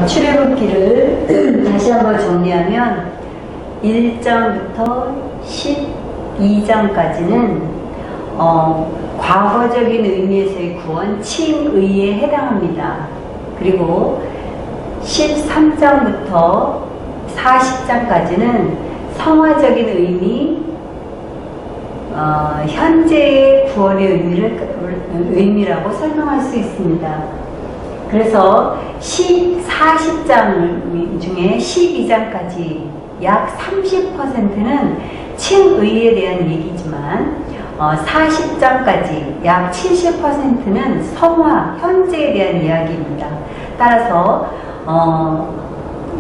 출애굽기를 다시 한번 정리하면 1장부터 12장까지는 과거적인 의미에서의 구원, 칭의에 해당합니다. 그리고 13장부터 40장까지는 성화적인 의미, 현재의 구원의 의미라고 설명할 수 있습니다. 그래서 40장 중에 12장까지 약 30%는 칭의에 대한 얘기지만 40장까지 약 70%는 성화, 현재에 대한 이야기입니다. 따라서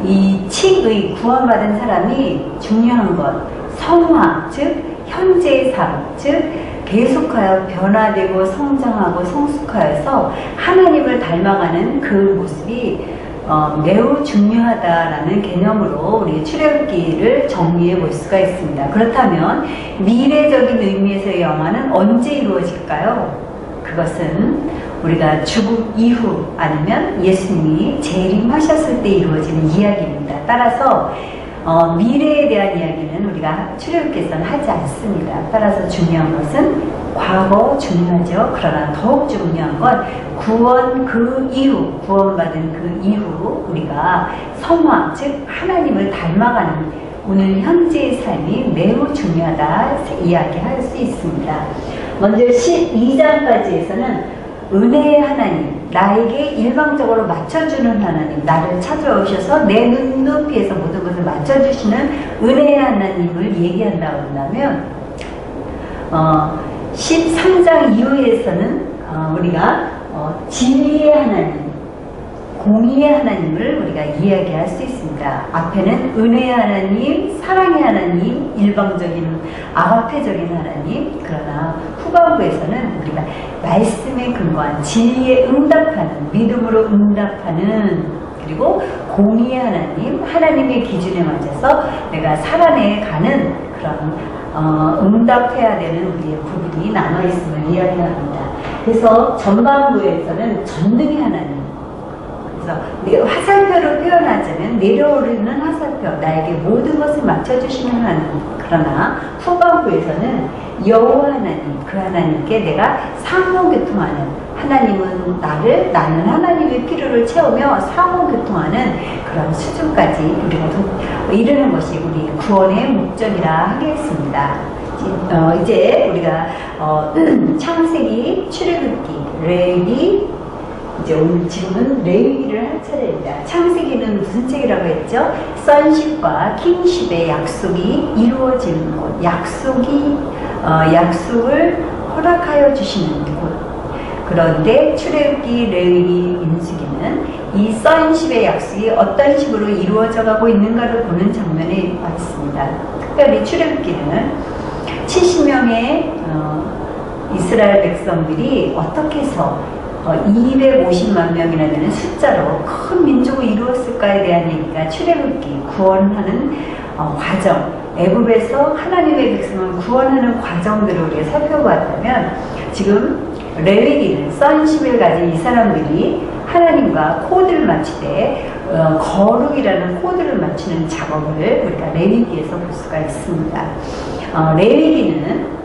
이 칭의, 구원받은 사람이 중요한 것, 성화, 즉 현재의 삶, 즉 계속하여 변화되고 성장하고 성숙하여서 하나님을 닮아가는 그 모습이 매우 중요하다라는 개념으로 우리 출애굽기를 정리해 볼 수가 있습니다. 그렇다면 미래적인 의미에서의 영화는 언제 이루어질까요? 그것은 우리가 죽음 이후 아니면 예수님이 재림하셨을 때 이루어지는 이야기입니다. 따라서 미래에 대한 이야기는 우리가 출애굽기에서는 하지 않습니다. 따라서 중요한 것은 과거 중요하죠. 그러나 더욱 중요한 건 구원 그 이후, 구원받은 그 이후 우리가 성화, 즉 하나님을 닮아가는 오늘 현재의 삶이 매우 중요하다 이야기할 수 있습니다. 먼저 12장까지에서는 은혜의 하나님, 나에게 일방적으로 맞춰주는 하나님, 나를 찾아오셔서 내 눈높이에서 모든 것을 맞춰주시는 은혜의 하나님을 얘기한다고 한다면 13장 이후에서는 우리가 진리의 하나님, 공의의 하나님을 우리가 이야기할 수 있습니다. 앞에는 은혜의 하나님, 사랑의 하나님, 일방적인 아가페적인 하나님, 그러나 후반부에서는 우리가 말씀에 근거한 진리에 응답하는, 믿음으로 응답하는, 그리고 공의의 하나님, 하나님의 기준에 맞춰서 내가 살아내 가는 그런 응답해야 되는 우리의 부분이 남아있음을 이야기합니다. 그래서 전반부에서는 전능의 하나님, 그래서 화살표로 표현하자면 내려오르는 화살표, 나에게 모든 것을 맞춰주시는 하나님. 그러나 후반부에서는 여호와 하나님, 그 하나님께 내가 상호교통하는, 하나님은 나는 하나님의 필요를 채우며 상호교통하는 그런 수준까지 우리가 이르는 것이 우리 구원의 목적이라 하겠습니다. 이제 우리가 창세기, 출애굽기, 레위기, 이제 오늘 지금은 레위기를 할 차례입니다. 창세기는 무슨 책이라고 했죠? 선십과 킹십의 약속이 이루어지는 곳, 약속을 허락하여 주시는 곳. 그런데 출애굽기, 레위기, 민수기는 이 선십의 약속이 어떤 식으로 이루어져 가고 있는가를 보는 장면에 있습니다. 특별히 출애굽기는 70명의 이스라엘 백성들이 어떻게 해서 250만 명이나 되는 숫자로 큰 민족을 이루었을까에 대한 얘기가 출애굽기, 구원하는 과정, 애굽에서 하나님의 백성을 구원하는 과정들을 우리가 살펴보았다면, 지금 레위기는 선십을 가진 이 사람들이 하나님과 코드를 맞추되 거룩이라는 코드를 맞추는 작업을 우리가 레위기에서 볼 수가 있습니다. 레위기는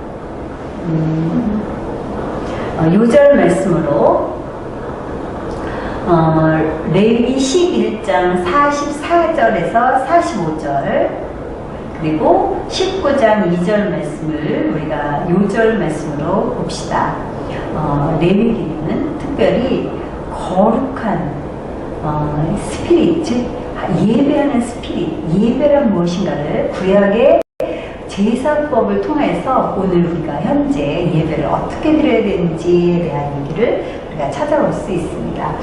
요절 말씀으로 레위기 11장 44절에서 45절, 그리고 19장 2절 말씀을 우리가 요절 말씀으로 봅시다. 레위기는 특별히 거룩한 스피릿, 즉 예배하는 스피릿, 예배란 무엇인가를 구약의 제사법을 통해서 오늘 우리가 현재 예배를 어떻게 드려야 되는지에 대한 얘기를 우리가 찾아볼 수 있습니다.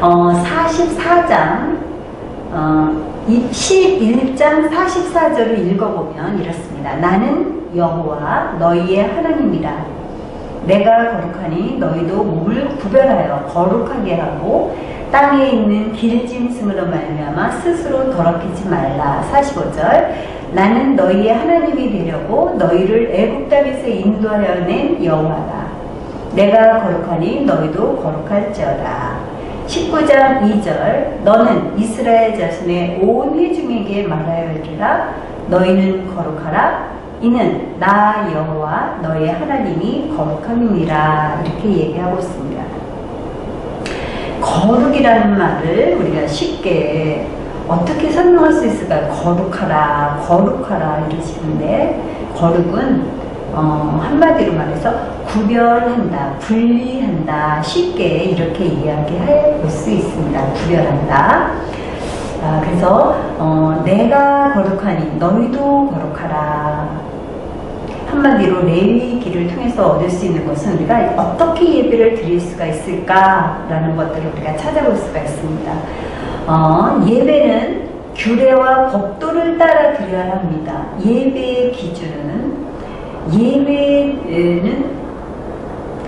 44장 11장 44절을 읽어보면 이렇습니다. 나는 여호와 너희의 하나님이라. 내가 거룩하니 너희도 몸을 구별하여 거룩하게 하고 땅에 있는 길짐승으로 말미암아 스스로 더럽히지 말라. 45절 나는 너희의 하나님이 되려고 너희를 애굽 땅에서 인도하여 낸 여호와다. 내가 거룩하니 너희도 거룩할지어다. 19장 2절 너는 이스라엘 자손의 온 회중에게 말하여 이르라 너희는 거룩하라 이는 나 여호와 너의 하나님이 거룩함이니라 이렇게 얘기하고 있습니다. 거룩이라는 말을 우리가 쉽게 어떻게 설명할 수 있을까요? 거룩하라 거룩하라 이러시는데 거룩은 한마디로 말해서 구별한다, 분리한다, 쉽게 이렇게 이야기할 수 있습니다. 구별한다. 그래서 내가 거룩하니 너희도 거룩하라. 한마디로 레위 길을 통해서 얻을 수 있는 것은 우리가 어떻게 예배를 드릴 수가 있을까라는 것들을 우리가 찾아볼 수가 있습니다. 예배는 규례와 법도를 따라 드려야 합니다. 예배의 기준은 예배에는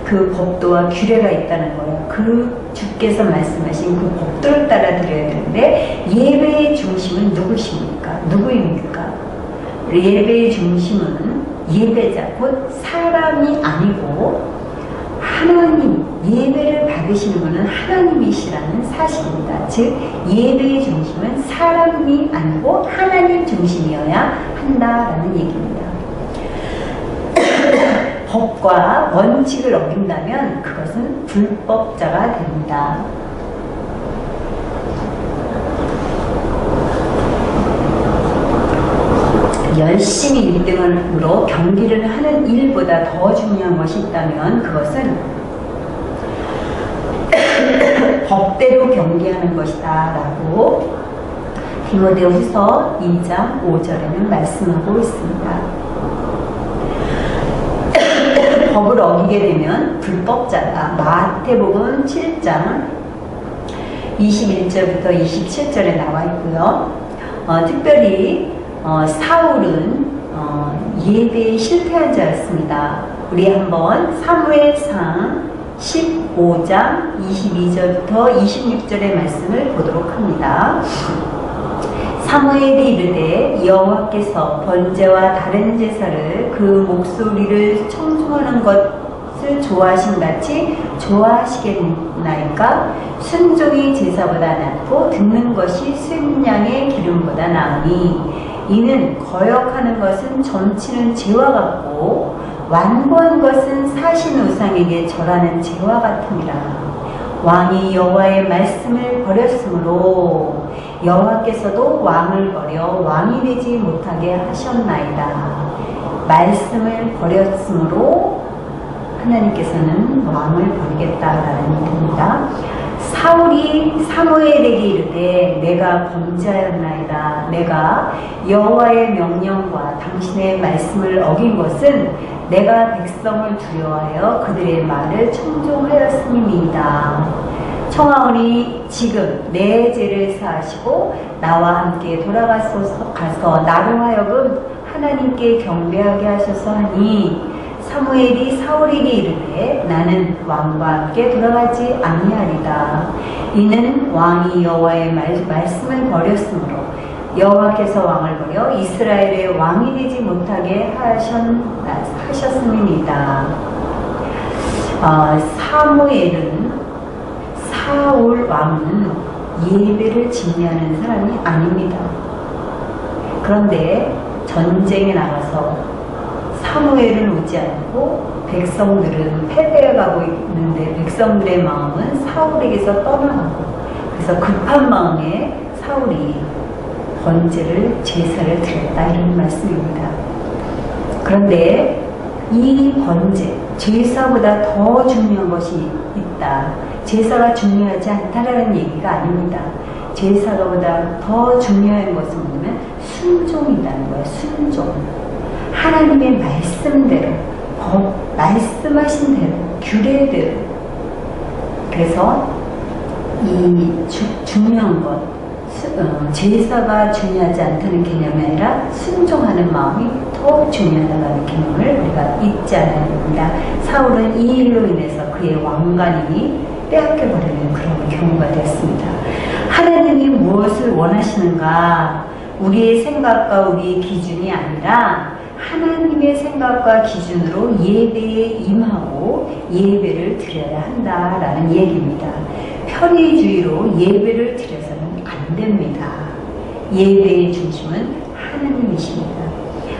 그 법도와 규례가 있다는 거예요. 그 주께서 말씀하신 그 법도를 따라 드려야 되는데 예배의 중심은 누구십니까? 누구입니까? 예배의 중심은 예배자 곧 사람이 아니고 하나님, 예배를 받으시는 분은 하나님이시라는 사실입니다. 즉 예배의 중심은 사람이 아니고 하나님 중심이어야 한다라는 얘기입니다. 법과 원칙을 어긴다면 그것은 불법자가 됩니다. 열심히 1등으로 경기를 하는 일보다 더 중요한 것이 있다면 그것은 법대로 경기하는 것이다 라고 디모데후서 2장 5절에는 말씀하고 있습니다. 법을 어기게 되면 불법자다. 마태복음 7장 21절부터 27절에 나와 있고요. 특별히 사울은 예배에 실패한 자였습니다. 우리 한번 사무엘상 15장 22절부터 26절의 말씀을 보도록 합니다. 사무엘이 이르되 여호와께서 번제와 다른 제사를 그 목소리를 청중하는 것을 좋아하신 같이 좋아하시겠나이까? 순종이 제사보다 낫고 듣는 것이 순양의 기름보다 나으니 이는 거역하는 것은 점치는 죄와 같고 완고한 것은 사신 우상에게 절하는 죄와 같으니라. 왕이 여호와의 말씀을 버렸으므로 여호와께서도 왕을 버려 왕이 되지 못하게 하셨나이다. 말씀을 버렸으므로 하나님께서는 왕을 버리겠다라는 얘기입니다. 사울이 사무엘에게 이르되 내가 범죄하였나이다. 내가 여호와의 명령과 당신의 말씀을 어긴 것은 내가 백성을 두려워하여 그들의 말을 청종하였음이니이다. 청하오니 지금 내 죄를 사하시고 나와 함께 가서 나로 하여금 하나님께 경배하게 하소서 하니 사무엘이 사울에게 이르되 나는 왕과 함께 돌아가지 아니하리다. 이는 왕이 여호와의 말씀을 버렸으므로 여호와께서 왕을 버려 이스라엘의 왕이 되지 못하게 하셨음이니이다. 사무엘은 사울 왕은 예배를 지휘하는 사람이 아닙니다. 그런데 전쟁에 나가서 사무엘은 오지 않고 백성들은 패배해가고 있는데 백성들의 마음은 사울에게서 떠나가고 그래서 급한 마음에 사울이 번제를 제사를 드렸다 이런 말씀입니다. 그런데 이 번제 제사보다 더 중요한 것이 있다. 제사가 중요하지 않다라는 얘기가 아닙니다. 제사보다 더 중요한 것은 뭐냐면 순종이라는 거예요. 순종. 하나님의 말씀대로, 말씀하신 대로, 규례대로. 그래서 이 중요한 것, 제사가 중요하지 않다는 개념이 아니라 순종하는 마음이 더 중요하다는 개념을 우리가 잊지 않아야 됩니다. 사울은 이 일로 인해서 그의 왕관이 빼앗겨버리는 그런 경우가 되었습니다. 하나님이 무엇을 원하시는가? 우리의 생각과 우리의 기준이 아니라 하나님의 생각과 기준으로 예배에 임하고 예배를 드려야 한다라는 얘기입니다. 편의주의로 예배를 드려서는 안 됩니다. 예배의 중심은 하나님이십니다.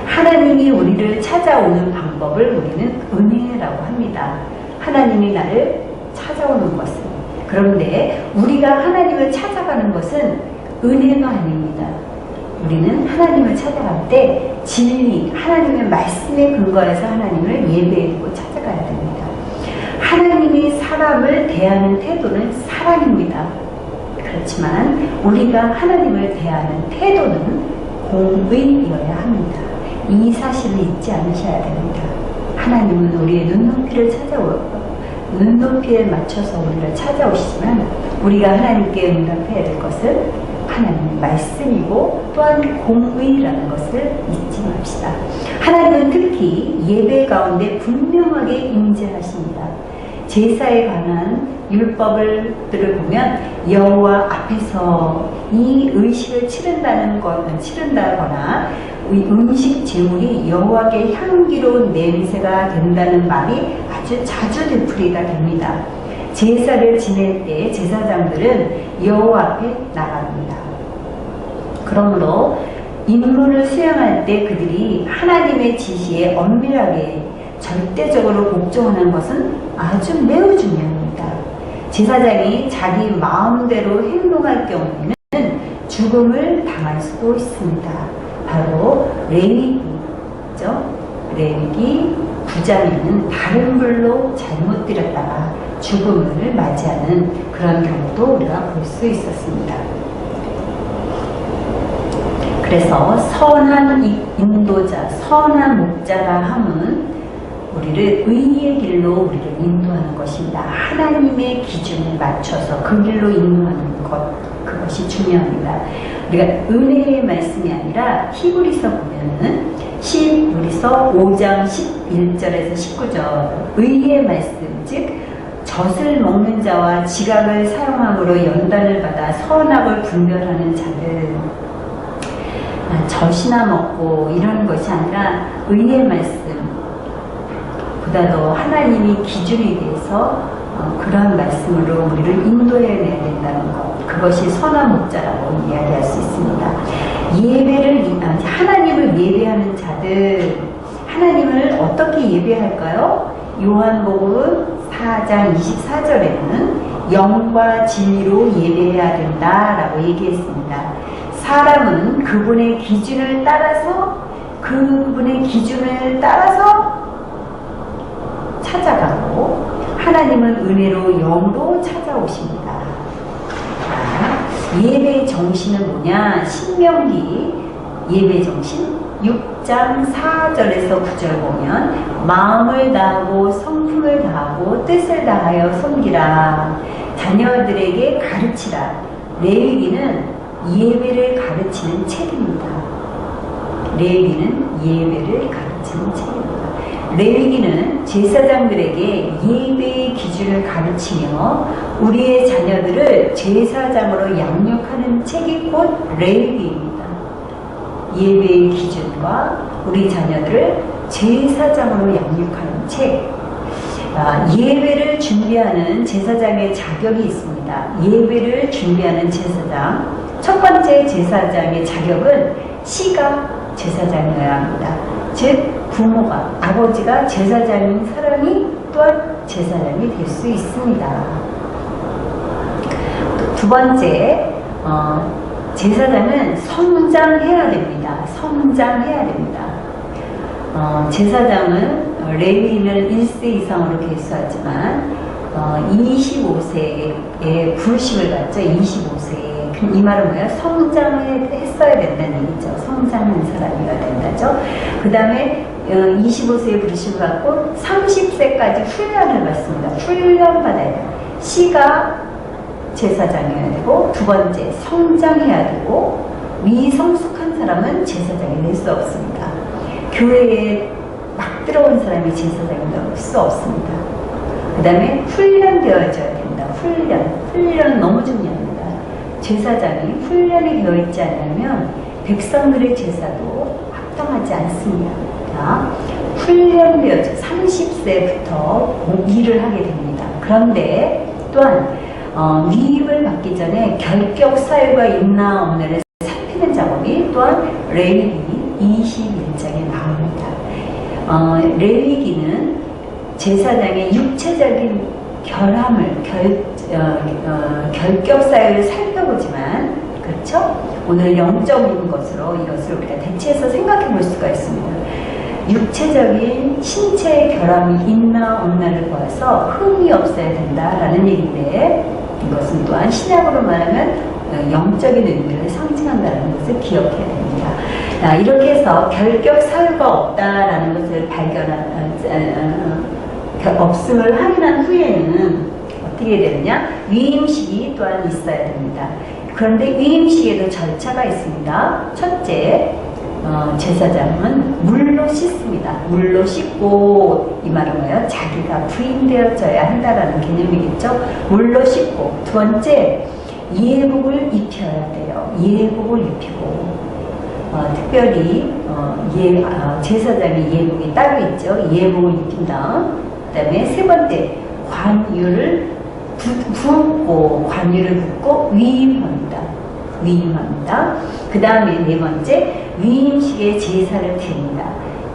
하나님이 우리를 찾아오는 방법을 우리는 은혜라고 합니다. 하나님이 나를 찾아오는 것은. 그런데 우리가 하나님을 찾아가는 것은 은혜가 아닙니다. 우리는 하나님을 찾아갈 때 진리, 하나님의 말씀에 근거해서 하나님을 예배하고 찾아가야 됩니다. 하나님이 사람을 대하는 태도는 사랑입니다. 그렇지만 우리가 하나님을 대하는 태도는 공의여야 합니다. 이 사실을 잊지 않으셔야 됩니다. 하나님은 우리의 눈높이에 맞춰서 우리를 찾아오시지만 우리가 하나님께 응답해야 될 것은 하나님의 말씀이고 또한 공의라는 것을 잊지 맙시다. 하나님은 특히 예배 가운데 분명하게 임재하십니다. 제사에 관한 율법들을 보면 여호와 앞에서 이 의식을 치른다거나 음식 제물이 여호와께 향기로운 냄새가 된다는 말이 아주 자주 되풀이가 됩니다. 제사를 지낼 때 제사장들은 여호와 앞에 나갑니다. 그러므로 임무를 수행할 때 그들이 하나님의 지시에 엄밀하게 절대적으로 복종하는 것은 아주 매우 중요합니다. 제사장이 자기 마음대로 행동할 경우에는 죽음을 당할 수도 있습니다. 바로 레위기죠. 레위기 9장에는 다른 불로 잘못 드렸다가 죽음을 맞이하는 그런 경우도 우리가 볼 수 있었습니다. 그래서 선한 인도자, 선한 목자라 함은 우리를 의의 길로 우리를 인도하는 것입니다. 하나님의 기준에 맞춰서 그 길로 인도하는 것, 그것이 중요합니다. 우리가 은혜의 말씀이 아니라 히브리서 보면은 히브리서 5장 11절에서 19절 의의 말씀, 즉 젖을 먹는 자와 지각을 사용함으로 연단을 받아 선악을 분별하는 자들, 젖이나 먹고 이런 것이 아니라 의의 말씀, 보다도 하나님이 기준에 대해서 그러한 말씀으로 우리를 인도해내야 된다는 것, 그것이 선한 목자라고 이야기할 수 있습니다. 하나님을 예배하는 자들, 하나님을 어떻게 예배할까요? 요한복음 4장 24절에는 영과 진리로 예배해야 된다라고 얘기했습니다. 사람은 그분의 기준을 따라서 찾아가고 하나님은 은혜로 영으로 찾아오십니다. 예배의 정신은 뭐냐? 신명기 예배 정신 6장 4절에서 9절 보면 마음을 다하고 성품을 다하고 뜻을 다하여 섬기라. 자녀들에게 가르치라. 레위기는 예배를 가르치는 책입니다. 레위기는 예배를 가르치는 책입니다. 레위기는 제사장들에게 예배의 기준을 가르치며 우리의 자녀들을 제사장으로 양육하는 책이 곧 레위기입니다. 예배의 기준과 우리 자녀들을 제사장으로 양육하는 책. 예배를 준비하는 제사장의 자격이 있습니다. 예배를 준비하는 제사장, 첫 번째 제사장의 자격은 씨가 제사장이어야 합니다. 즉 부모가, 아버지가 제사장인 사람이 또한 제사장이 될 수 있습니다. 두 번째, 제사장은 성장해야 됩니다. 성장해야 됩니다. 제사장은 레위인을 1세 이상으로 계수하지만 25세에 부르심을 받죠. 25세에. 이 말은 뭐예요? 성장했어야 된다는 얘기죠. 성장한 사람이어야 된다죠. 그 다음에 25세에 부르심을 받고 30세까지 훈련을 받습니다. 훈련 받아야 돼요. 씨가 제사장이어야 되고, 두 번째 성장해야 되고, 미성숙한 사람은 제사장이 될 수 없습니다. 교회에 막 들어온 사람이 제사장이 될 수 없습니다. 그 다음에 훈련되어져야 된다. 훈련은 너무 중요합니다. 제사장이 훈련이 되어 있지 않으면 백성들의 제사도 합당하지 않습니다. 훈련되어져 30세부터 일을 하게 됩니다. 그런데 또한 위임을 받기 전에 결격 사유가 있나 없나를 살피는 작업이 또한 레위기 21장에 나옵니다. 레위기는 제사장의 육체적인 결함을 결격 사유를 살펴보지만, 그렇죠? 오늘 영적인 것으로 이것을 우리가 대체해서 생각해 볼 수가 있습니다. 육체적인 신체의 결함이 있나 없나를 보아서 흠이 없어야 된다라는 얘기인데, 이것은 또한 신약으로 말하면 영적인 의미를 상징한다는 것을 기억해야 됩니다. 이렇게 해서 결격 사유가 없다라는 것을 없음을 확인한 후에는 어떻게 되느냐? 위임식이 또한 있어야 됩니다. 그런데 위임식에도 절차가 있습니다. 첫째, 제사장은 물로 씻습니다. 물로 씻고, 이 말은 뭐예요? 자기가 부인되어져야 한다라는 개념이겠죠. 물로 씻고. 두 번째, 예복을 입혀야 돼요. 예복을 입히고, 특별히 제사장의 예복이 따로 있죠. 예복을 입힌 다음, 그 다음에 세 번째, 관유를 붓고, 관유를 붓고 위임합니다. 위임합니다. 그 다음에 네 번째, 위임식의 제사를 드립니다.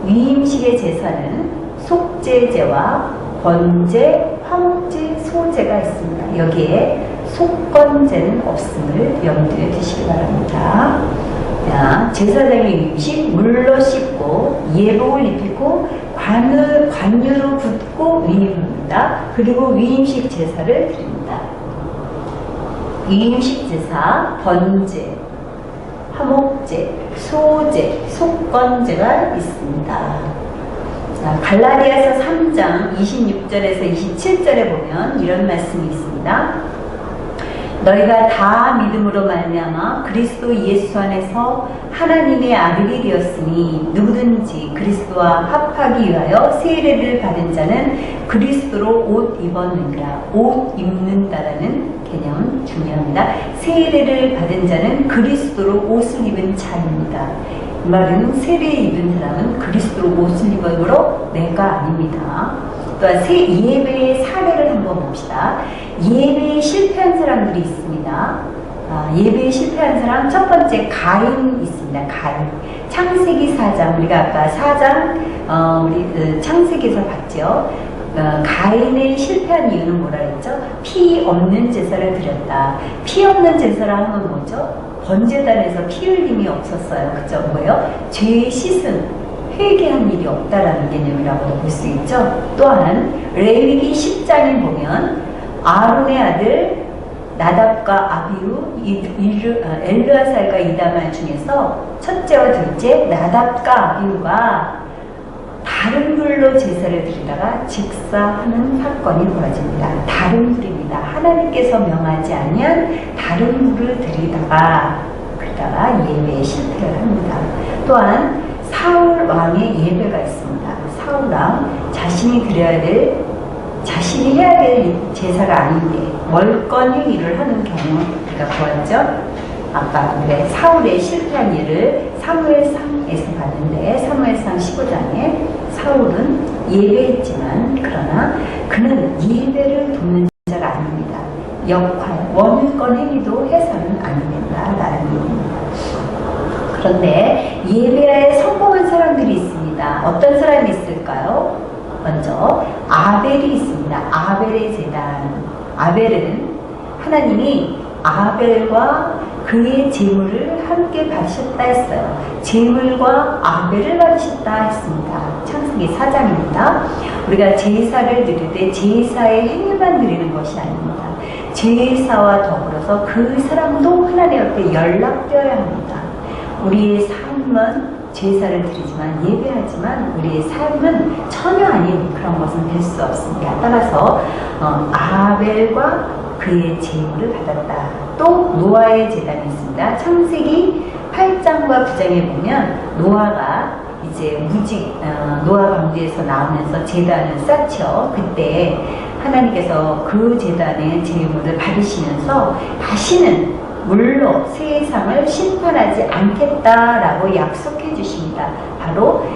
위임식의 제사는 속죄제와 번제, 화목제, 소제가 있습니다. 여기에 속건제는 없음을 염두에 두시기 바랍니다. 자, 제사장의 위임식, 물로 씻고 예복을 입히고 관유로 붓고 위임합니다. 그리고 위임식 제사를 드립니다. 위임식 제사, 번제, 화목제, 소제, 속건제가 있습니다. 자, 갈라디아서 3장 26절에서 27절에 보면 이런 말씀이 있습니다. 너희가 다 믿음으로 말미암아 그리스도 예수 안에서 하나님의 아들이 되었으니 누구든지 그리스도와 합하기 위하여 세례를 받은 자는 그리스도로 옷 입었느니라. 옷 입는다라는 개념 중요합니다. 세례를 받은 자는 그리스도로 옷을 입은 자입니다. 이 말은 세례 입은 사람은 그리스도로 옷을 입으므로 내가 아닙니다. 또한 예배의 사례를 한번 봅시다. 예배에 실패한 사람들이 있습니다. 예배에 실패한 사람 첫 번째 가인 있습니다. 가인. 창세기 4장, 우리가 아까 4장 우리 창세기에서 봤죠. 가인의 실패한 이유는 뭐라 했죠? 피 없는 제사를 드렸다. 피 없는 제사를 하면 뭐죠? 번제단에서 피 흘림이 없었어요. 그죠? 뭐예요? 죄의 씻음, 회개한 일이 없다라는 개념이라고 볼 수 있죠. 또한 레위기 10장에 보면 아론의 아들 나답과 아비후, 엘르아살과 이다말 중에서 첫째와 둘째 나답과 아비후가 다른 불로 제사를 드리다가 직사하는 사건이 벌어집니다. 다른 불입니다. 하나님께서 명하지 아니한 다른 불을 드리다가 그러다가 예배에 실패를 합니다. 또한 사울 왕의 예배가 있습니다. 사울 왕 자신이 해야 될 제사가 아닌데 월권 행위를 하는 경우 우리가 보았죠. 아까 우리 사울의 실패한 예를 사무엘상에서 봤는데 사무엘상 15장에 사울은 예배했지만 그러나 그는 예배를 돕는 자가 아닙니다. 월권 행위도 해서는 안 된다라는 얘기입니다. 그런데 예배에 성공한 사람들이 있습니다. 어떤 사람이 있을까요? 먼저 아벨이 있습니다. 아벨의 제단. 아벨은 하나님이 아벨과 그의 제물을 함께 받으셨다 했어요. 제물과 아벨을 받으셨다 했습니다. 창세기 4장입니다. 우리가 제사를 드릴 때 제사의 행위만 드리는 것이 아닙니다. 제사와 더불어서 그 사람도 하나님 앞에 연락되어야 합니다. 우리의 삶은 제사를 드리지만 예배하지만 우리의 삶은 전혀 아닌 그런 것은 될 수 없습니다. 따라서 아벨과 그의 제물을 받았다. 또 노아의 제단이 있습니다. 창세기 8장과 9장에 보면 노아가 이제 노아 방주에서 나오면서 제단을 쌓죠. 그때 하나님께서 그 제단의 제물을 받으시면서 다시는 물로 세상을 심판하지 않겠다라고 약속해 주십니다. 바로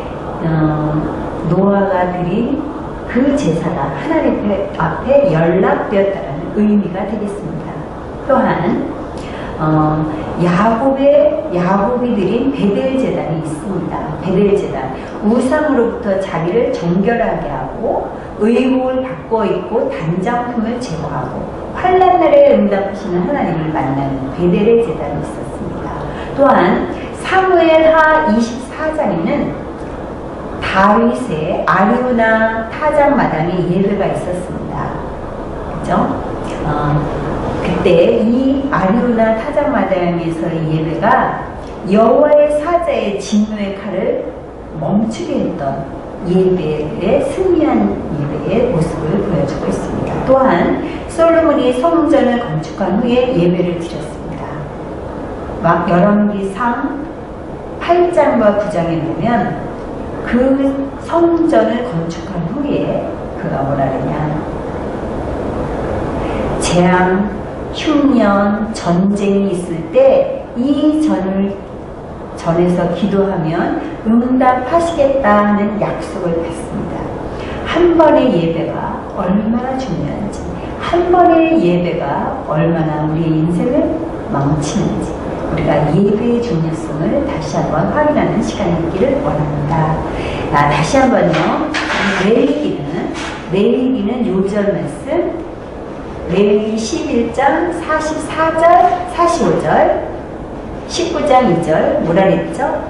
노아가 드린 그 제사가 하나님 앞에 연락되었다는 의미가 되겠습니다. 또한 야곱이 드린 베델 제단이 있습니다. 베델 제단, 우상으로부터 자기를 정결하게 하고 의복을 바꿔 입고 단장품을 제거하고 환난 날에 응답하시는 하나님을 만나는 베델의 제단이 있었습니다. 또한 사무엘하 24장에는 다윗의 아리우나 타작 마당에 예배가 있었습니다. 그죠? 그때 이 아리우나 타작 마당에서의 예배가 여호와의 사자의 진노의 칼을 멈추게 했던 예배의 승리한 예배의 모습을 보여주고 있습니다. 또한 솔로몬이 성전을 건축한 후에 예배를 드렸습니다. 막 열왕기상 8장과 9장에 보면 그 성전을 건축한 후에 그가 뭐라 그러냐, 재앙, 흉년, 전쟁이 있을 때 이 전에서 기도하면 응답하시겠다는 약속을 받습니다. 한 번의 예배가 얼마나 중요한지, 한 번의 예배가 얼마나 우리의 인생을 망치는지, 우리가 예배의 중요성을 다시 한번 확인하는 시간이 있기를 원합니다. 다시 한번요. 레위기는 요절 말씀, 레위기 11장 44절 45절 19장 2절 뭐라 그랬죠?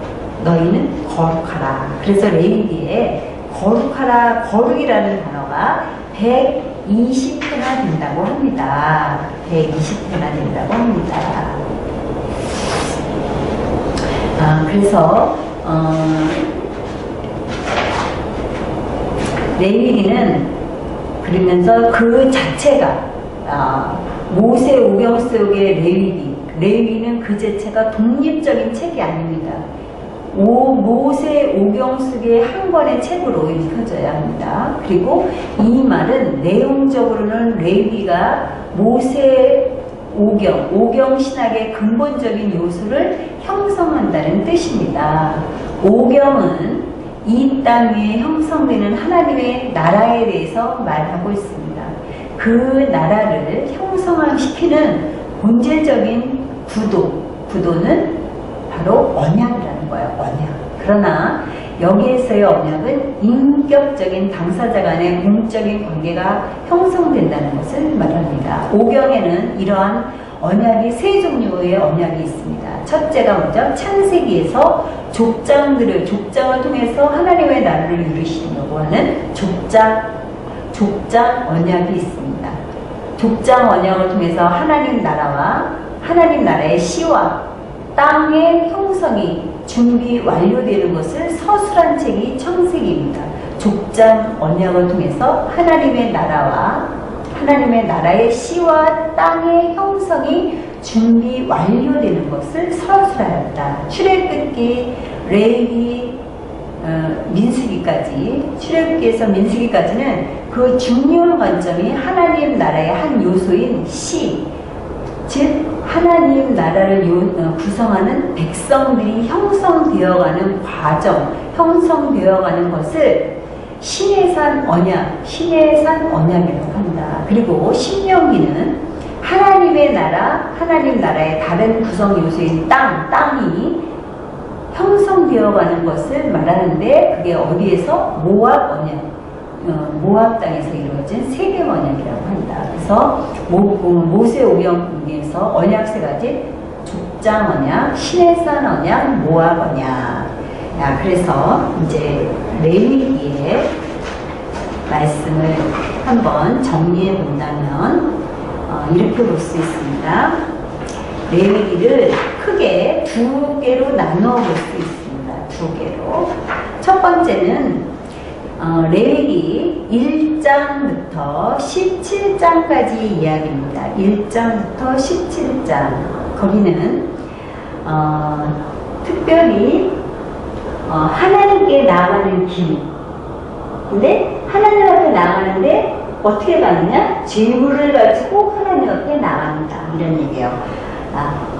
너희는 거룩하라. 그래서 레위기에 거룩하라, 거룩이라는 단어가 120회나 된다고 합니다. 120회나 된다고 합니다. 그래서 레위기는 그러면서 그 자체가 모세 오경 속의 레위기는 그 자체가 독립적인 책이 아닙니다. 모세 오경 속의 한 권의 책으로 읽혀져야 합니다. 그리고 이 말은 내용적으로는 레위기가 모세 오경 신학의 근본적인 요소를 형성한다는 뜻입니다. 오경은 이 땅 위에 형성되는 하나님의 나라에 대해서 말하고 있습니다. 그 나라를 형성시키는 본질적인 구도는 바로 언약이라는 거예요. 언약. 그러나 여기에서의 언약은 인격적인 당사자 간의 공적인 관계가 형성된다는 것을 말합니다. 오경에는 이러한 언약이 세 종류의 언약이 있습니다. 첫째가 먼저 창세기에서 족장을 통해서 하나님의 나라를 이루시려고 하는 족장 언약이 있습니다. 족장 언약을 통해서 하나님 나라의 시와 땅의 형성이 준비 완료되는 것을 서술한 책이 창세기입니다. 족장 언약을 통해서 하나님의 나라의 시와 땅의 형성이 준비 완료되는 것을 서술하였다. 출애굽기, 레위기, 출애굽기에서 민수기까지는 그 중요한 관점이 하나님 나라의 한 요소인 시, 즉 하나님 나라를 구성하는 백성들이 형성되어가는 과정, 형성되어가는 것을 신해산 언약이라고 합니다. 그리고 신명기는 하나님 나라의 다른 구성 요소인 땅이 형성되어가는 것을 말하는데, 그게 어디에서? 모압 땅에서 이루어진 세겜 언약이라고 합니다. 그래서 모세 오경에서 언약 세 가지, 족장 언약, 시내산 언약, 모압 언약. 그래서 이제 레위기의 말씀을 한번 정리해 본다면 이렇게 볼 수 있습니다. 레위기를 크게 두 개로 나누어 볼 수 있습니다. 두 개로. 첫 번째는 레위기 1장부터 17장까지 이야기입니다. 1장부터 17장. 거기는 특별히 하나님께 나아가는 길. 근데 하나님 앞에 나아가는데 어떻게 가느냐? 재물을 가지고 하나님 앞에 나아간다. 이런 얘기예요.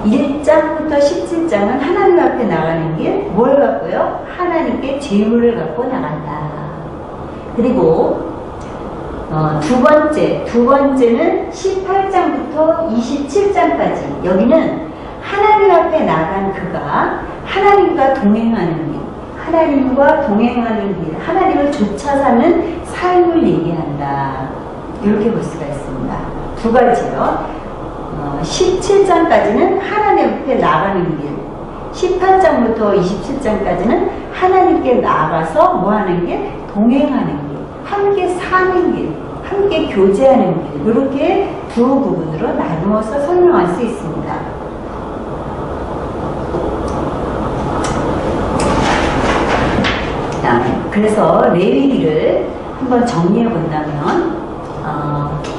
1장부터 17장은 하나님 앞에 나가는 길, 뭘 갖고요? 하나님께 재물을 갖고 나간다. 그리고 두 번째는 18장부터 27장까지. 여기는 하나님 앞에 나간 그가 하나님과 동행하는 길, 하나님과 동행하는 길, 하나님을 쫓아 사는 삶을 얘기한다. 이렇게 볼 수가 있습니다. 두 가지요. 17장까지는 하나님 앞에 나가는 길, 18장부터 27장까지는 하나님께 나가서 뭐 하는 길? 동행하는 길, 함께 사는 길, 함께 교제하는 길. 이렇게 두 부분으로 나누어서 설명할 수 있습니다. 그래서 레위기를 한번 정리해 본다면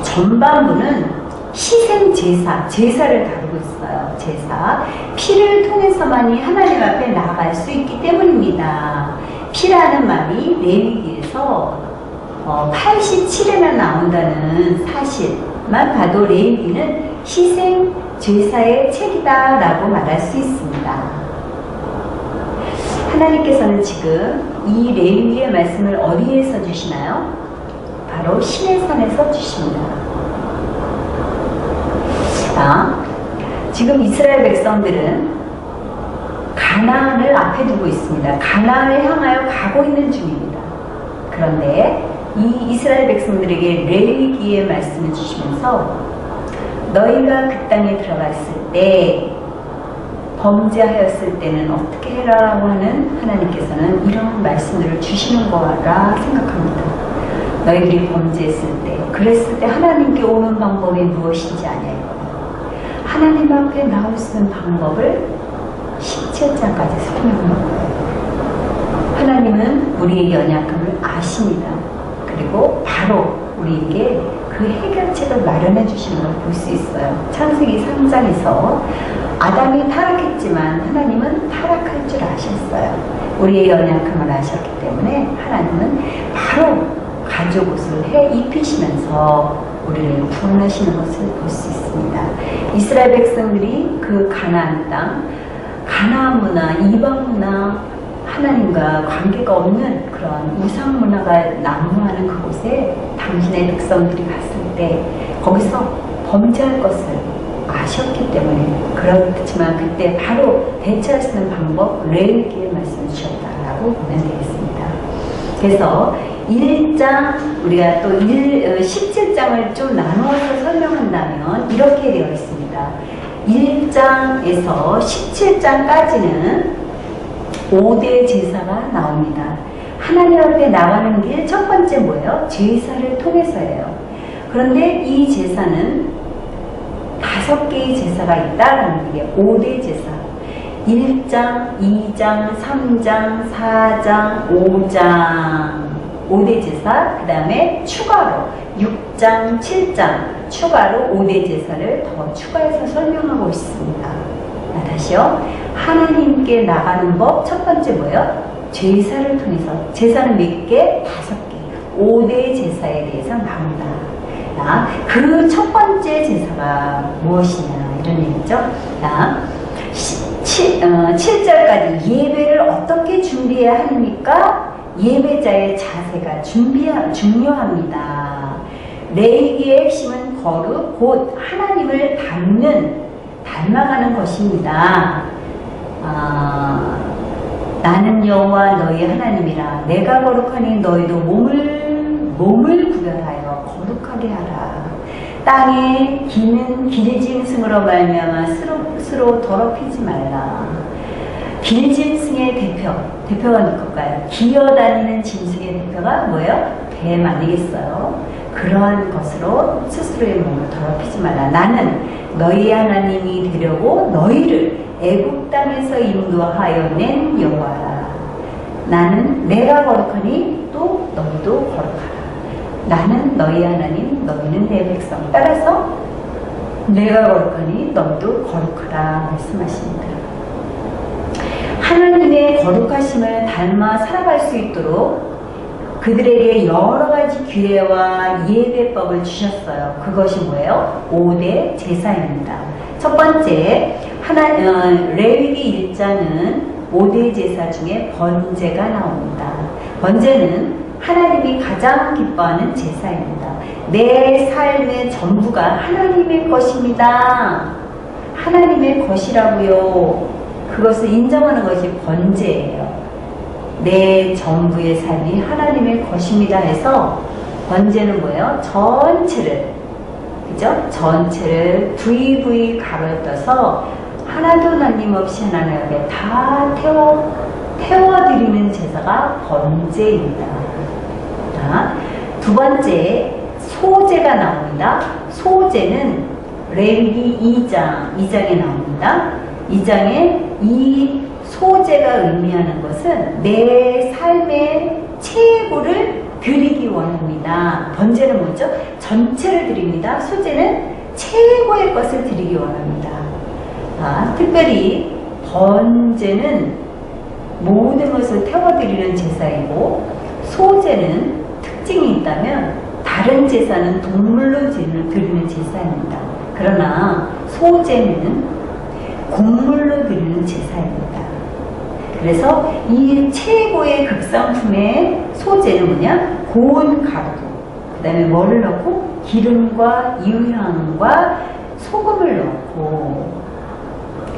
전반부는 희생 제사를 다루고 있어요. 제사. 피를 통해서만이 하나님 앞에 나아갈 수 있기 때문입니다. 피라는 말이 레위기에서 87회나 나온다는 사실만 봐도 레위기는 희생 제사의 책이다라고 말할 수 있습니다. 하나님께서는 지금 이 레위기의 말씀을 어디에서 주시나요? 바로 시내산에서 주십니다. 지금 이스라엘 백성들은 가나안을 앞에 두고 있습니다. 가나안을 향하여 가고 있는 중입니다. 그런데 이 이스라엘 백성들에게 레위기의 말씀을 주시면서 너희가 그 땅에 들어갔을 때 범죄하였을 때는 어떻게 해라라고 하는 하나님께서는 이런 말씀들을 주시는 거라 생각합니다. 너희들이 범죄했을 때, 그랬을 때 하나님께 오는 방법이 무엇인지 아냐이거든. 하나님 앞에 나올 수 있는 방법을 17장까지 설명하는 거예요. 하나님은 우리의 연약함을 아십니다. 그리고 바로 우리에게 그 해결책을 마련해 주시는 걸 볼 수 있어요. 창세기 3장에서 아담이 타락했지만 하나님은 타락할 줄 아셨어요. 우리의 연약함을 아셨기 때문에 하나님은 바로 가죽 옷을 해 입히시면서 우리를 구원하시는 것을 볼 수 있습니다. 이스라엘 백성들이 그 가나안 땅, 가나안 문화, 이방 문화, 하나님과 관계가 없는 그런 우상 문화가 난무하는 그곳에 당신의 백성들이 갔을 때 거기서 범죄할 것을 아셨기 때문에, 그렇지만 그때 바로 대처할 수 있는 방법, 레위기의 말씀을 주셨다라고 보면 되겠습니다. 그래서 1장, 우리가 또 17장을 좀 나누어서 설명한다면 이렇게 되어 있습니다. 1장에서 17장까지는 5대 제사가 나옵니다. 하나님 앞에 나가는 길 첫 번째 뭐예요? 제사를 통해서예요. 그런데 이 제사는 5개의 제사가 있다라는 게 5대 제사. 1장, 2장, 3장, 4장, 5장 5대 제사, 그 다음에 추가로 6장, 7장 추가로 5대 제사를 더 추가해서 설명하고 있습니다. 다시요. 하나님께 나가는 법 첫 번째 뭐예요? 제사를 통해서. 제사는 몇 개? 5개. 5대 제사에 대해서 나온다. 그 첫 번째 제사가 무엇이냐 이런 얘기죠. 7절까지 예배를 어떻게 준비해야 합니까? 예배자의 자세가 중요합니다. 레위기의 핵심은 거룩, 곧 하나님을 닮아가는 것입니다. 나는 여호와 너희 하나님이라. 내가 거룩하니 너희도 몸을 구별하여 거룩하게 하라. 땅에 기는 길짐승으로 말미암아 스스로 더럽히지 말라. 길짐승의 대표가 누굴까요? 기어다니는 짐승의 대표가 뭐예요? 뱀 아니겠어요? 그러한 것으로 스스로의 몸을 더럽히지 말라. 나는 너희 하나님이 되려고 너희를 애국 땅에서 인도하여 낸 여호와라. 나는 내가 거룩하니 또 너희도 거룩하라. 나는 너희 하나님, 너희는 내 백성. 따라서 내가 거룩하니 너희도 거룩하라 말씀하십니다. 하나님의 거룩하심을 닮아 살아갈 수 있도록 그들에게 여러 가지 규례와 예배법을 주셨어요. 그것이 뭐예요? 5대 제사입니다. 첫 번째, 레위기 1장은 5대 제사 중에 번제가 나옵니다. 번제는 하나님이 가장 기뻐하는 제사입니다. 내 삶의 전부가 하나님의 것입니다. 하나님의 것이라고요. 그것을 인정하는 것이 번제예요. 내 전부의 삶이 하나님의 것입니다 해서 번제는 뭐예요? 전체를, 그죠? 전체를 부위부위 가로 떠서 하나도 남김없이 하나님 앞에 다 태워드리는 제사가 번제입니다. 자, 두 번째 소제가 나옵니다. 소제는 레위기 2장에 나옵니다. 2장에 이 소제가 의미하는 것은 내 삶의 최고를 드리기 원합니다. 번제는 뭐죠? 전체를 드립니다. 소제는 최고의 것을 드리기 원합니다. 특별히 번제는 모든 것을 태워드리는 제사이고, 소제는 특징이 있다면 다른 제사는 동물로 드리는 제사입니다. 그러나 소제는 곡물로 드리는 제사입니다. 그래서 이 최고의 극상품의 소제는 뭐냐? 고운 가루, 그 다음에 뭐를 넣고? 기름과 유향과 소금을 넣고,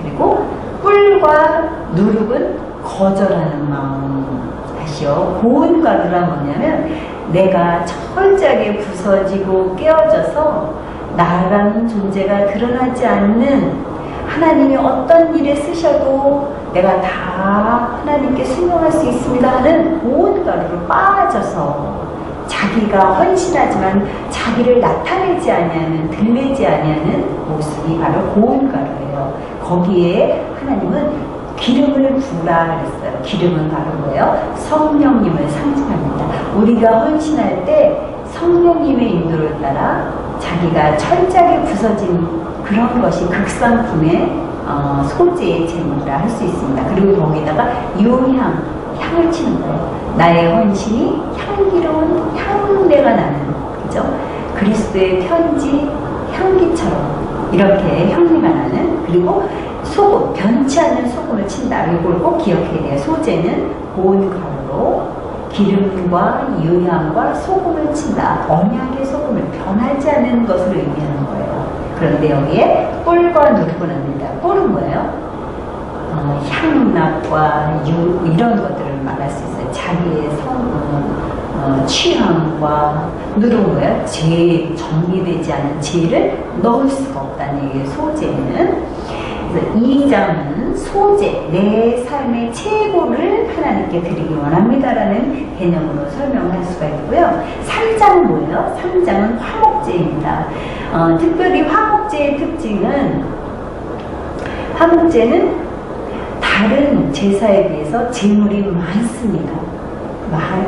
그리고 꿀과 누룩은 거절하는 마음. 다시요. 고운 가루란 뭐냐면 내가 철저하게 부서지고 깨어져서 나라는 존재가 드러나지 않는, 하나님이 어떤 일에 쓰셔도 내가 다 하나님께 순종할 수 있습니다 하는 고운 가루로 빠져서 자기가 헌신하지만 자기를 나타내지 아니하는, 드러내지 아니하는 모습이 바로 고운 가루예요. 거기에 하나님은 기름을 부으라 그랬어요. 기름은 바로 뭐예요? 성령님을 상징합니다. 우리가 헌신할 때 성령님의 인도를 따라 자기가 철저하게 부서진 그런 것이 극상품의 소제의 제물이라 할 수 있습니다. 그리고 거기다가 유향, 향을 치는 거예요. 나의 헌신이 향기로운 향내가 나는, 그죠? 그리스도의 편지 향기처럼 이렇게 향기가 나는, 그리고 소금, 변치 않는 소금을 친다. 이걸 꼭 기억해야 돼요. 소제는 고운 가루로 기름과 유향과 소금을 친다. 언약의 소금을 변하지 않는 것을 의미하는 거예요. 그런데 여기에 꿀과 누룩은 아닙니다. 꿀은 뭐예요? 향락과 이런 것들을 말할 수 있어요. 자기의 취향과, 누룩은 뭐예요? 정리되지 않은 죄를 넣을 수가 없다는 얘기예요. 소제는. 그래서 2장은 소제, 내 삶의 최고를 하나님께 드리기 원합니다라는 개념으로 설명할 수가 있고요. 3장은 뭐예요? 3장은 화목제입니다. 특별히 화목제의 특징은, 화목제는 다른 제사에 비해서 제물이 많습니다.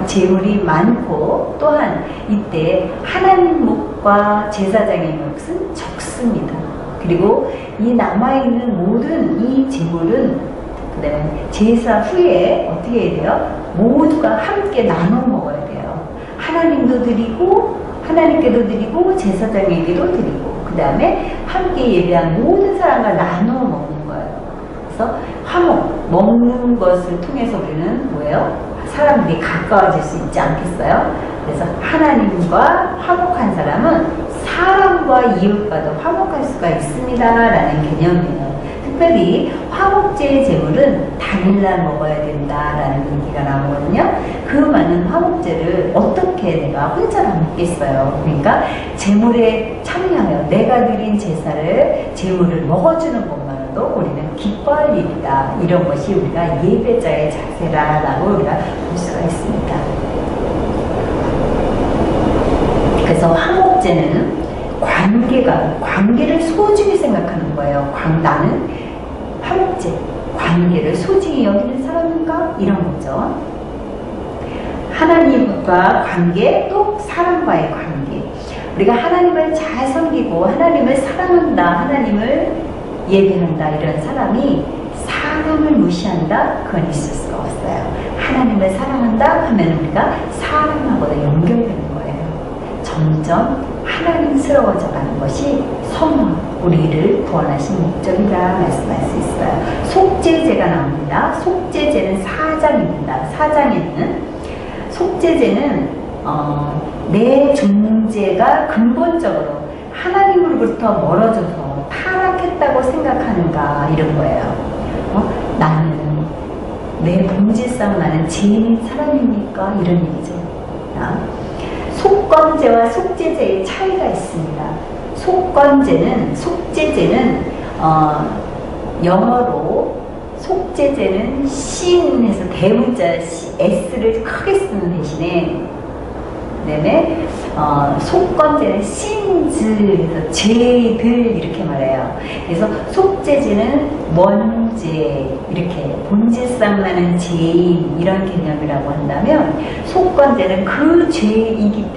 제물이 많고, 또한 이때 하나님 몫과 제사장의 몫은 적습니다. 그리고 이 남아있는 모든 이 제물은 그 다음에 제사 후에 어떻게 해야 돼요? 모두가 함께 나눠 먹어야 돼요. 하나님도 드리고, 하나님께도 드리고, 제사장에게도 드리고, 그 다음에 함께 예배한 모든 사람과 나눠 먹는 거예요. 그래서 화목, 먹는 것을 통해서 우리는 뭐예요? 사람들이 가까워질 수 있지 않겠어요? 그래서 하나님과 화목한 사람은 사람과 이웃과도 화목할 수가 있습니다 라는 개념이에요. 특별히 화목제의 제물은 당일날 먹어야 된다라는 얘기가 나오거든요. 그 많은 화목제를 어떻게 내가 혼자 다 먹겠어요. 그러니까 제물에 참여하여 내가 드린 제물을 먹어주는 것만으로도 우리는 기뻐할 일이다. 이런 것이 우리가 예배자의 자세라고 우리가 볼 수가 있습니다. 그래서 화목제는 관계를 소중히 생각하는 거예요. 나는 화목제, 관계를 소중히 여기는 사람인가? 이런 거죠. 하나님과 관계, 또 사람과의 관계. 우리가 하나님을 잘 섬기고 하나님을 사랑한다, 하나님을 예배한다, 이런 사람이 사람을 무시한다? 그건 있을 수가 없어요. 하나님을 사랑한다 하면 우리가 사람하고도 연결되는 거예요. 점점 하나님스러워져 가는 것이 성령, 우리를 구원하신 목적이다 말씀할 수 있어요. 속죄제가 나옵니다. 속죄제는 4장입니다. 4장에는 속죄제는 내 존재가 근본적으로 하나님으로부터 멀어져서 타락했다고 생각하는가 이런 거예요. 나는 내 본질상 나는 죄인인 사람입니까? 이런 얘기죠. 속건제와 속죄제의 차이가 있습니다. 속죄제는 영어로 속죄제는 sin해서 대문자 s를 크게 쓰는 대신에 그다음에 속건제는 sins 죄들 이렇게 말해요. 그래서 속죄제는 원죄 이렇게 본질상 나는 죄인 이런 개념이라고 한다면 속건제는 그 죄인이기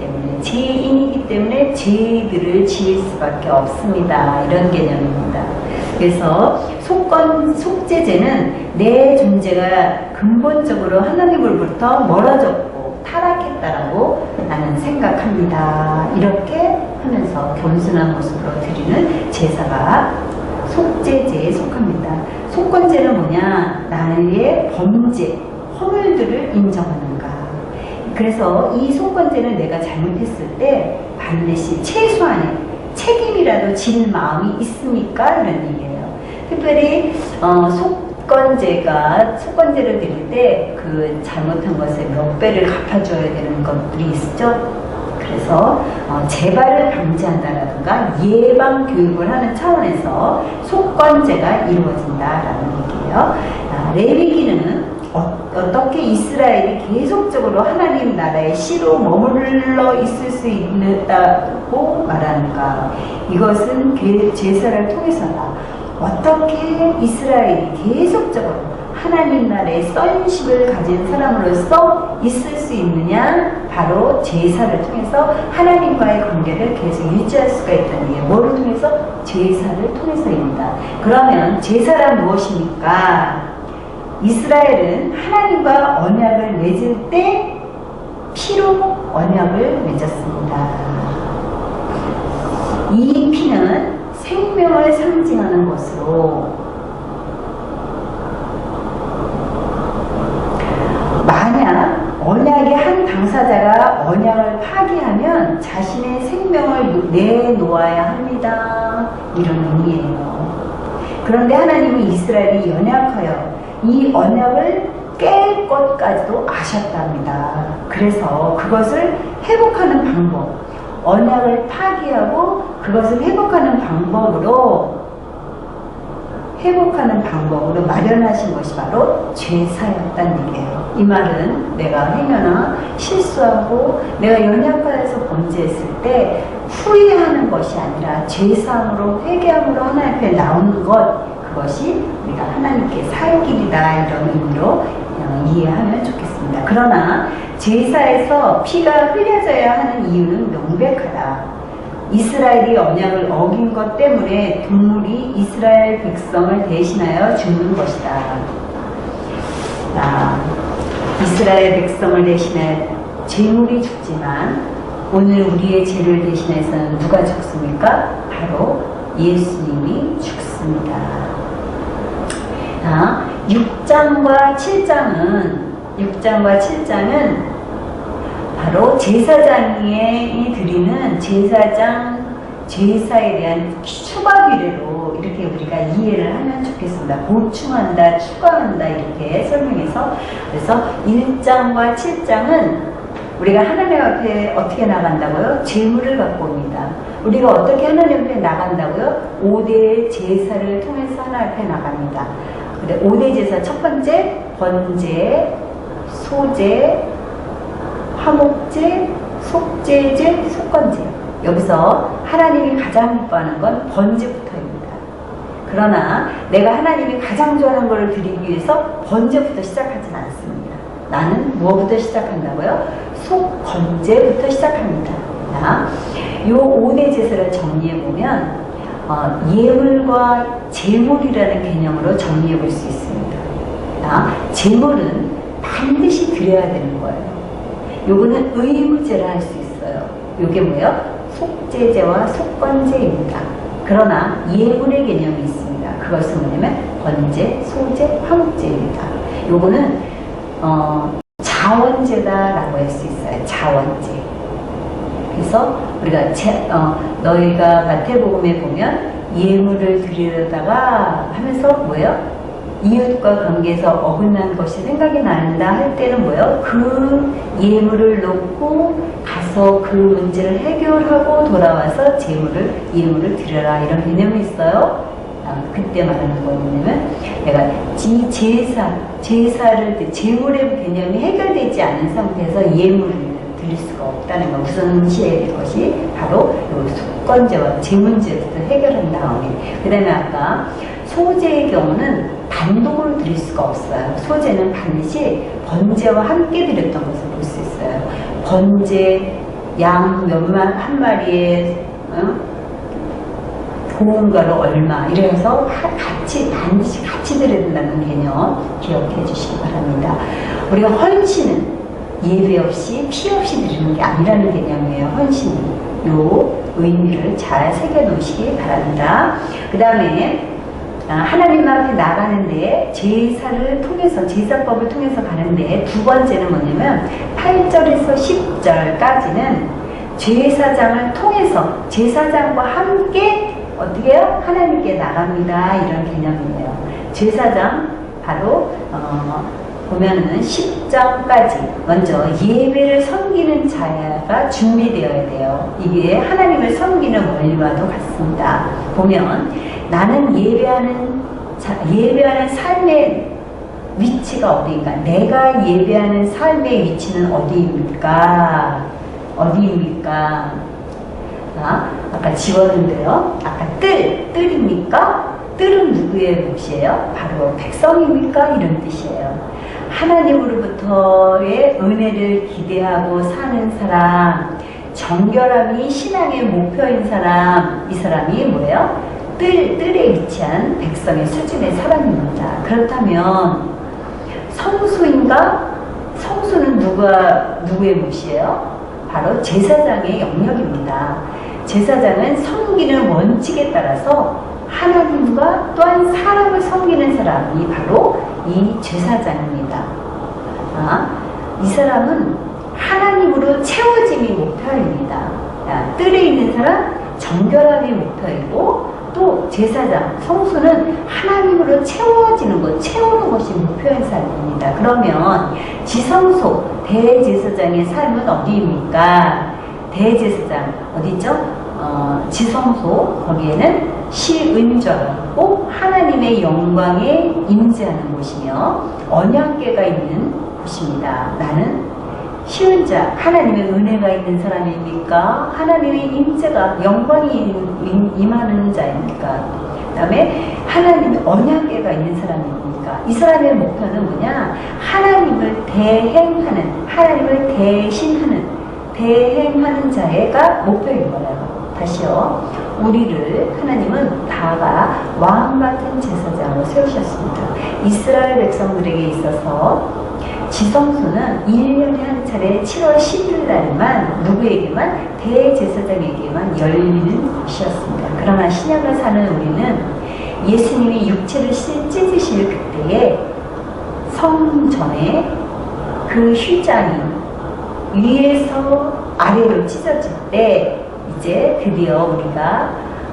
때문에 죄들을 지을 수밖에 없습니다. 이런 개념입니다. 그래서 속죄제는 내 존재가 근본적으로 하나님으로부터 멀어졌고 타락했다라고 나는 생각합니다. 이렇게 하면서 겸손한 모습으로 드리는 제사가 속죄제에 속합니다. 속건제는 뭐냐? 나의 범죄, 허물들을 인정하는가. 그래서 이 속건제는 내가 잘못했을 때 반드시 최소한의 책임이라도 질 마음이 있습니까? 이런 얘기예요. 특별히 속건제를 드릴 때 그 잘못한 것에 몇 배를 갚아줘야 되는 것들이 있죠. 그래서 재발을 방지한다라든가 예방 교육을 하는 차원에서 속건제가 이루어진다라는 얘기예요. 레위기는 어떻게 이스라엘이 계속적으로 하나님 나라의 씨로 머물러 있을 수 있다고 말하는가. 이것은 제사를 통해서다. 어떻게 이스라엘이 계속적으로 하나님 나라의 sonship을 가진 사람으로서 있을 수 있느냐? 바로 제사를 통해서 하나님과의 관계를 계속 유지할 수가 있다는 게 뭐를 통해서? 제사를 통해서입니다. 그러면 제사란 무엇입니까? 이스라엘은 하나님과 언약을 맺을 때 피로 언약을 맺었습니다. 이 피는 생명을 상징하는 것으로 만약 언약의 한 당사자가 언약을 파기하면 자신의 생명을 내놓아야 합니다. 이런 의미예요. 그런데 하나님은 이스라엘이 연약하여 이 언약을 깰 것까지도 아셨답니다. 그래서 그것을 회복하는 방법, 언약을 파기하고 그것을 회복하는 방법으로 마련하신 것이 바로 제사였다는 얘기예요. 이 말은 내가 행여나 실수하고 내가 연약하여서 범죄했을 때 후회하는 것이 아니라 죄사함으로 회개함으로 하나님 앞에 나오는 것, 그것이 우리가 하나님께 살 길이다 이런 의미로 이해하면 좋겠습니다. 그러나 제사에서 피가 흘려져야 하는 이유는 명백하다. 이스라엘이 언약을 어긴 것 때문에 동물이 이스라엘 백성을 대신하여 죽는 것이다. 이스라엘 백성을 대신하여 제물이 죽지만 오늘 우리의 죄를 대신해서는 누가 죽습니까? 바로 예수님이 죽습니다. 6장과 7장은 바로 제사장이 드리는 제사에 대한 추가 규례로 이렇게 우리가 이해를 하면 좋겠습니다. 보충한다, 추가한다 이렇게 설명해서, 그래서 1장과 7장은 우리가 하나님 앞에 어떻게 나간다고요? 제물을 갖고 옵니다. 우리가 어떻게 하나님 앞에 나간다고요? 5대의 제사를 통해서 하나님 앞에 나갑니다. 근데 5대 제사 첫 번째 번제, 소제, 화목제, 속죄제, 속건제. 여기서 하나님이 가장 기뻐하는 건 번제부터입니다. 그러나 내가 하나님이 가장 좋아하는 것을 드리기 위해서 번제부터 시작하진 않습니다. 나는 무엇부터 시작한다고요? 속건제부터 시작합니다. 이 5대 제사를 정리해보면 예물과 제물이라는 개념으로 정리해 볼 수 있습니다. 제물은 반드시 드려야 되는 거예요. 요거는 의무제라 할 수 있어요. 요게 뭐예요? 속죄제와 속건제입니다. 그러나 예물의 개념이 있습니다. 그것은 뭐냐면 번제, 소제, 화목제입니다. 요거는 자원제다라고 할 수 있어요. 자원제. 그래서 우리가 너희가 마태복음에 보면 예물을 드리려다가 하면서 뭐예요? 이웃과 관계에서 어긋난 것이 생각이 난다 할 때는 뭐예요? 그 예물을 놓고 가서 그 문제를 해결하고 돌아와서 예물을 드려라, 이런 개념이 있어요. 그때 말하는 건 뭐냐면 내가 이 제사를 재물의 개념이 해결되지 않은 상태에서 예물을 드릴 수가 없다는 거. 우선시해야 될 것이 바로 속건제와 재문제부터 해결한 다음에, 그 다음에 아까 소제의 경우는 단독으로 드릴 수가 없어요. 소제는 반드시 번제와 함께 드렸던 것을 볼 수 있어요. 번제, 양 한 마리에 보험가로 얼마, 이래서 반드시 같이 드려야 된다는 개념 기억해 주시기 바랍니다. 우리가 헌신은 예배 없이 피 없이 드리는 게 아니라는 개념이에요. 헌신은 요 의미를 잘 새겨놓으시기 바랍니다. 그 다음에 하나님 앞에 나가는데 제사를 통해서, 제사법을 통해서 가는데 두 번째는 뭐냐면 8절에서 10절까지는 제사장을 통해서 제사장과 함께 어떻게 해요? 하나님께 나갑니다. 이런 개념이에요. 제사장 바로 보면은 10장까지 먼저 예배를 섬기는 자가 준비되어야 돼요. 이게 하나님을 섬기는 원리와도 같습니다. 보면 나는 예배하는 삶의 위치가 어디인가? 내가 예배하는 삶의 위치는 어디입니까? 아까 지웠는데요. 아까 뜰입니까? 뜰은 누구의 몫이에요? 바로 백성입니까? 이런 뜻이에요. 하나님으로부터의 은혜를 기대하고 사는 사람, 정결함이 신앙의 목표인 사람, 이 사람이 뭐예요? 뜰에 위치한 백성의 수준의 사람입니다. 그렇다면 성수인가? 성수는 누구의 몫이에요? 바로 제사장의 영역입니다. 제사장은 섬기는 원칙에 따라서 하나님과 또한 사람을 섬기는 사람이 바로 이 제사장입니다. 이 사람은 하나님으로 채워짐이 목표입니다. 뜰에 있는 사람, 정결함이 목표이고, 또 제사장, 성수는 하나님으로 채워지는 것, 채우는 것이 목표인 사람입니다. 그러면 지성소, 대제사장의 삶은 어디입니까? 대제사장, 어디죠? 지성소, 거기에는 시은좌고 하나님의 영광에 임재하는 곳이며 언약궤가 있는 곳입니다. 나는 시은자, 하나님의 은혜가 있는 사람입니까? 하나님의 임재가, 영광이 임하는 자입니까? 그 다음에 하나님의 언약궤가 있는 사람입니까? 이 사람의 목표는 뭐냐? 하나님을 대행하는, 하나님을 대행하는 자가 목표인 거예요. 다시요. 우리를 하나님은 다가 왕같은 제사장으로 세우셨습니다. 이스라엘 백성들에게 있어서 지성소는 1년에 한 차례 7월 10일 날만 누구에게만? 대제사장에게만 열리는 것이었습니다. 그러나 신약을 사는 우리는 예수님이 육체를 찢으실 그때에 성전에 그 휘장이 위에서 아래로 찢어질 때 이제 드디어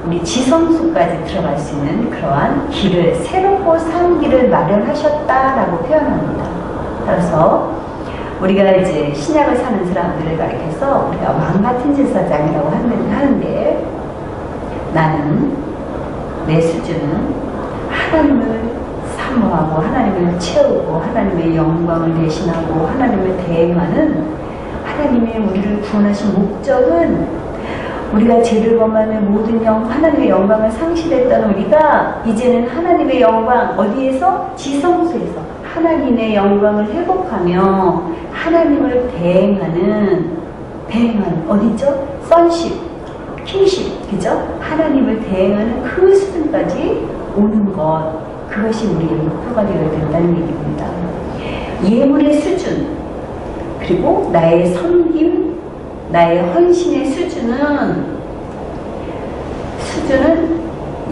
우리 지성소까지 들어갈 수 있는 그러한 길을, 새롭고 산 길을 마련하셨다라고 표현합니다. 따라서 우리가 이제 신약을 사는 사람들을 가리켜서 우리가 왕같은 제사장이라고 하는데, 나는, 내 수준은 하나님을 사모하고 하나님을 채우고 하나님의 영광을 대신하고 하나님을 대행하는, 하나님의 우리를 구원하신 목적은 우리가 죄를 범하며 모든 하나님의 영광을 상실했던 우리가 이제는 하나님의 영광, 어디에서? 지성소에서 하나님의 영광을 회복하며 하나님을 대행하는 어디죠? 선십, 킹십, 그죠? 하나님을 대행하는 그 수준까지 오는 것, 그것이 우리의 목표가 되어야 된다는 얘기입니다. 예물의 수준, 그리고 나의 섬김, 나의 헌신의 수준은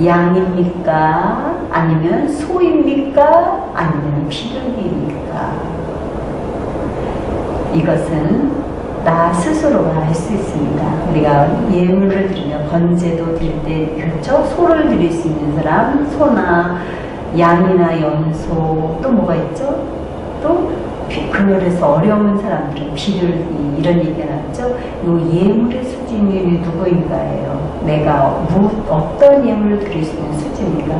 양입니까? 아니면 소입니까? 아니면 비둘기입니까? 이것은 나 스스로가 알 수 있습니다. 우리가 예물을 드리며 번제도 드릴 때, 그렇죠? 소를 드릴 수 있는 사람, 소나 양이나 염소, 또 뭐가 있죠? 또 그늘에서 어려운 사람들은 비를, 이런 얘기가 나왔죠. 이 예물의 수준이 누구인가예요. 내가 어떤 예물을 드릴 수 있는 수준인가.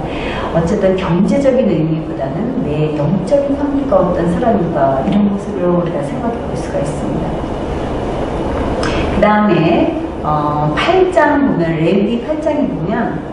어쨌든 경제적인 의미보다는 내 영적인 상태가 어떤 사람인가, 이런 것으로 우리가 생각해 볼 수가 있습니다. 그 다음에 8장 보면, 레위기 8장에 보면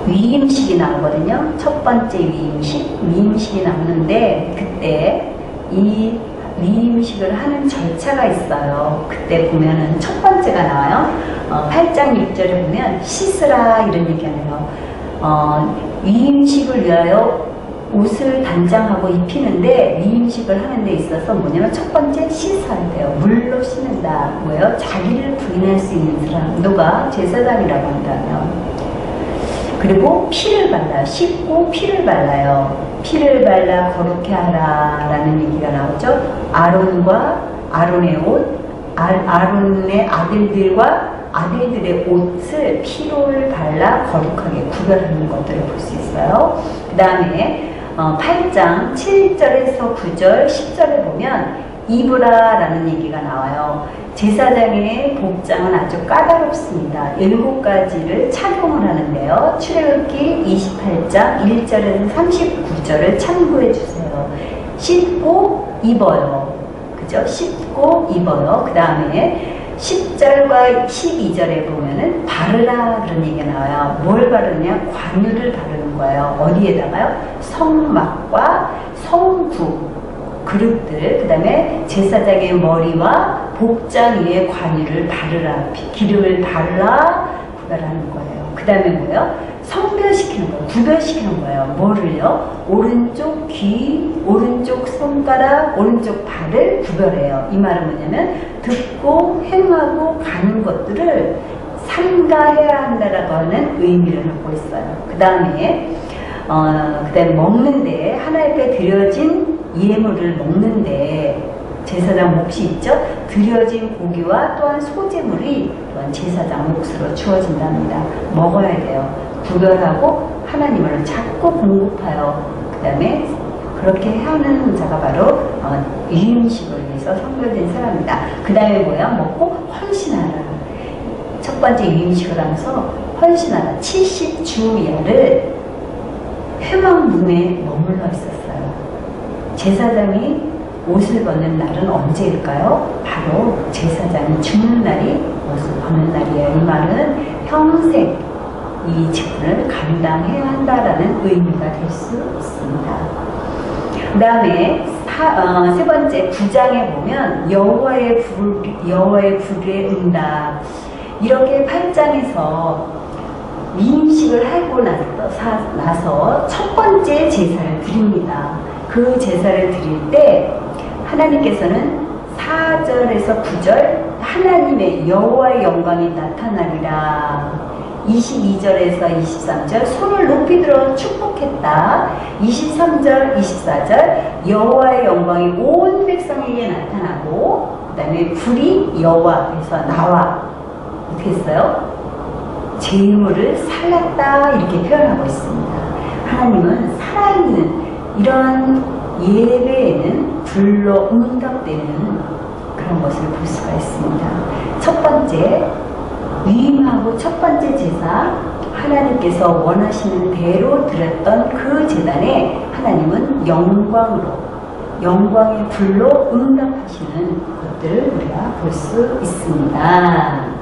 위임식이 나오거든요. 첫 번째 위임식이 나오는데, 그때 이 위임식을 하는 절차가 있어요. 그때 보면은 첫 번째가 나와요. 8장 1절에 보면 씻으라, 이런 얘기가 나요. 위임식을 위하여 옷을 단장하고 입히는데, 위임식을 하는 데 있어서 뭐냐면 첫 번째 씻어야 돼요. 물로 씻는다. 뭐예요? 자기를 부인할 수 있는 사람, 누가? 제사장이라고 한다면. 그리고 피를 발라요. 씻고 피를 발라요. 피를 발라 거룩해 하라 라는 얘기가 나오죠. 아론과 아론의 옷, 아론의 아들들과 아들들의 옷을 피를 발라 거룩하게 구별하는 것들을 볼 수 있어요. 그 다음에 8장 7절에서 9절, 10절에 보면 입으라 라는 얘기가 나와요. 제사장의 복장은 아주 까다롭습니다. 7가지를 착용을 하는데요. 출애굽기 28장 1절에서 39절을 참고해 주세요. 씻고 입어요. 그죠? 씻고 입어요. 그 다음에 10절과 12절에 보면은 바르라 그런 얘기가 나와요. 뭘 바르냐? 관유를 바르는 거예요. 어디에다가요? 성막과 성구 그릇들, 그 다음에 제사장의 머리와 복장 위에 관유를 바르라, 기름을 발라 구별하는 거예요. 그 다음에 뭐예요? 성별시키는 거예요. 구별시키는 거예요. 뭐를요? 오른쪽 귀, 오른쪽 손가락, 오른쪽 발을 구별해요. 이 말은 뭐냐면 듣고 행하고 가는 것들을 삼가해야 한다라고 하는 의미를 갖고 있어요. 그 다음에 먹는데, 하나님 앞에 드려진 예물을 먹는데 제사장 몫이 있죠. 드려진 고기와 또한 소제물이 또한 제사장 몫으로 주어진답니다. 먹어야 돼요. 구별하고 하나님을 자꾸 공급하여, 그 다음에 그렇게 하는 자가 바로 위임식을 위해서 선별된 사람이다. 그 다음에 뭐야? 먹고 헌신하라. 첫 번째 위임식을 하면서 헌신하라. 70주야를 회막문에 머물러 있었어요. 제사장이 옷을 벗는 날은 언제일까요? 바로 제사장이 죽는 날이 옷을 벗는 날이에요. 이 말은 평생 이 직분을 감당해야 한다라는 의미가 될 수 있습니다. 그 다음에 세 번째 9장에 보면 여호와의 불에 응답. 이렇게 8장에서 위임식을 하고 나서 첫 번째 제사를 드립니다. 그 제사를 드릴 때 하나님께서는 4절에서 9절 하나님의 여호와의 영광이 나타나리라. 22절에서 23절 손을 높이 들어 축복했다. 23절, 24절 여호와의 영광이 온 백성에게 나타나고, 그 다음에 불이 여호와 앞에서 나와 어떻게 했어요? 재물을 살랐다 이렇게 표현하고 있습니다. 하나님은 살아있는 이런 예배에는 불로 응답되는 그런 것을 볼 수가 있습니다. 첫 번째 위임하고 첫 번째 제사, 하나님께서 원하시는 대로 드렸던 그 제단에 하나님은 영광의 불로 응답하시는 것들을 우리가 볼 수 있습니다.